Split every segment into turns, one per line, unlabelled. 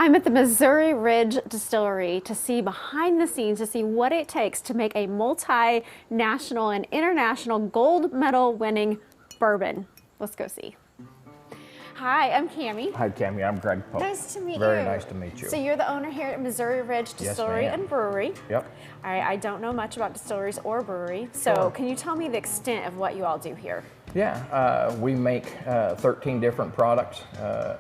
I'm at the Missouri Ridge Distillery to see behind the scenes, to see what it takes to make a multinational and international gold medal winning bourbon. Let's go see. Hi, I'm Cami.
Hi, Cami. I'm Greg Pope.
Nice to meet you.
Very nice to meet you.
So you're the owner here at Missouri Ridge Distillery and Brewery.
Yep.
All right, I don't know much about distilleries or brewery, so can you tell me the extent of what you all do here?
Yeah, we make 13 different products,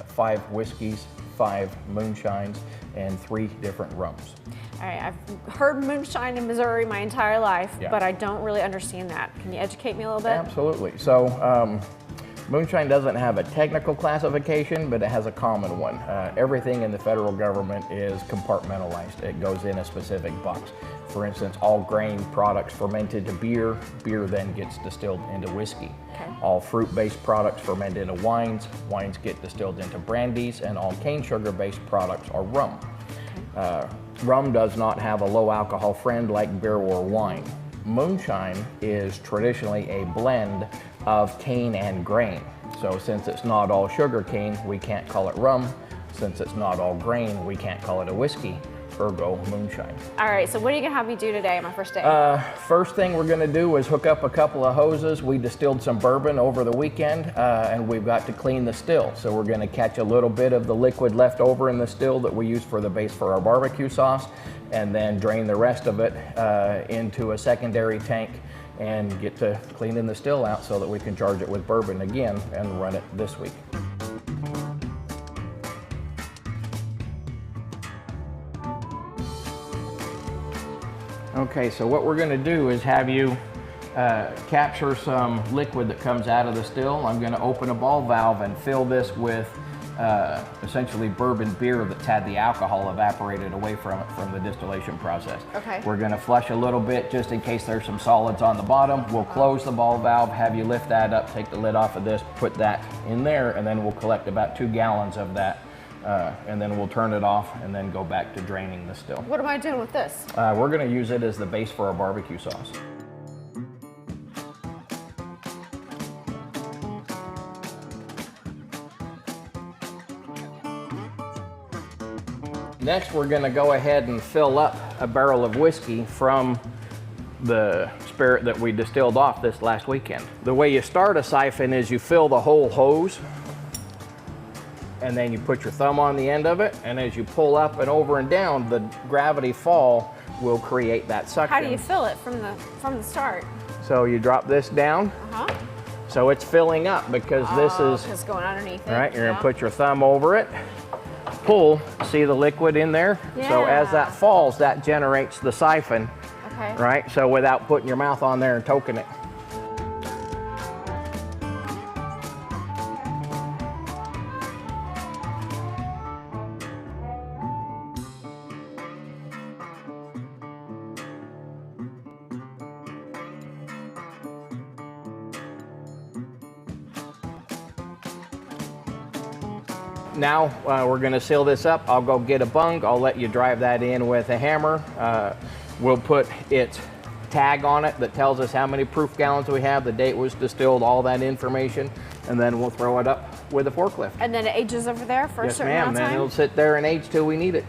5 whiskeys, 5 moonshines, and 3 different rums.
All right, I've heard moonshine in Missouri my entire life, but I don't really understand that. Can you educate me a little bit?
Absolutely. So, moonshine doesn't have a technical classification, but it has a common one. Everything in the federal government is compartmentalized. It goes in a specific box. For instance, all grain products fermented to beer, beer then gets distilled into whiskey. Okay. All fruit-based products ferment into wines, wines get distilled into brandies, and all cane sugar-based products are rum. Okay. Rum does not have a low alcohol friend like beer or wine. Moonshine is traditionally a blend of cane and grain. So since it's not all sugar cane, we can't call it rum. Since it's not all grain, we can't call it a whiskey, ergo moonshine.
All right, so what are you gonna have me do today, my first day?
First thing we're gonna do is hook up a couple of hoses. We distilled some bourbon over the weekend, and we've got to clean the still. So we're gonna catch a little bit of the liquid left over in the still that we use for the base for our barbecue sauce, and then drain the rest of it into a secondary tank and get to cleaning the still out so that we can charge it with bourbon again and run it this week. Okay, so what we're going to do is have you capture some liquid that comes out of the still. I'm going to open a ball valve and fill this with essentially bourbon beer that's had the alcohol evaporated away from it from the distillation process. Okay. We're going to flush a little bit just in case there's some solids on the bottom. We'll close the ball valve, have you lift that up, take the lid off of this, put that in there, and then we'll collect about 2 gallons of that. And then we'll turn it off and then go back to draining the still.
What am I doing with this?
We're going to use it as the base for our barbecue sauce. Next, we're going to go ahead and fill up a barrel of whiskey from the spirit that we distilled off this last weekend. The way you start a siphon is you fill the whole hose, and then you put your thumb on the end of it, and as you pull up and over and down, the gravity fall will create that suction.
How do you fill it from the start?
So you drop this down. So it's filling up because this is
going underneath it.
Right, you're gonna put your thumb over it, pull, see the liquid in there? Yeah. So as that falls, that generates the siphon. Okay. Right, so without putting your mouth on there and toking it. Now we're going to seal this up. I'll go get a bung. I'll let you drive that in with a hammer. We'll put its tag on it that tells us how many proof gallons we have, the date it was distilled, all that information, and then we'll throw it up with a forklift.
And then it ages over there for a certain amount of time?
Yes, ma'am. Then it'll sit there and age till we need it.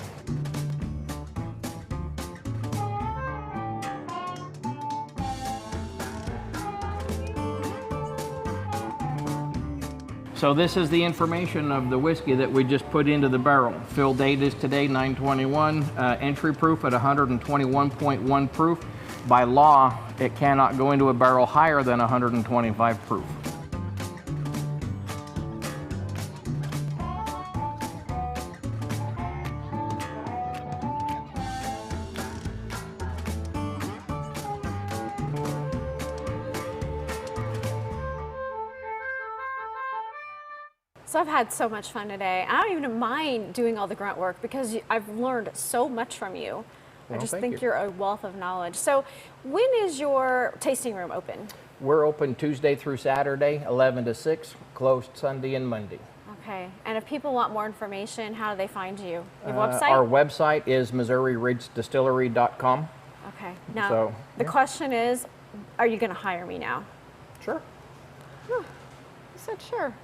So this is the information of the whiskey that we just put into the barrel. Fill date is today, 9/21. Entry proof at 121.1 proof. By law, it cannot go into a barrel higher than 125 proof.
So I've had so much fun today. I don't even mind doing all the grunt work because I've learned so much from you.
Well,
I just think you're a wealth of knowledge. So when is your tasting room open?
We're open Tuesday through Saturday, 11 to 6, closed Sunday and Monday.
Okay, and if people want more information, how do they find you? Your website?
Our website is MissouriRidgeDistillery.com.
Okay, now the question is, are you gonna hire me now?
Sure.
Huh. You said sure.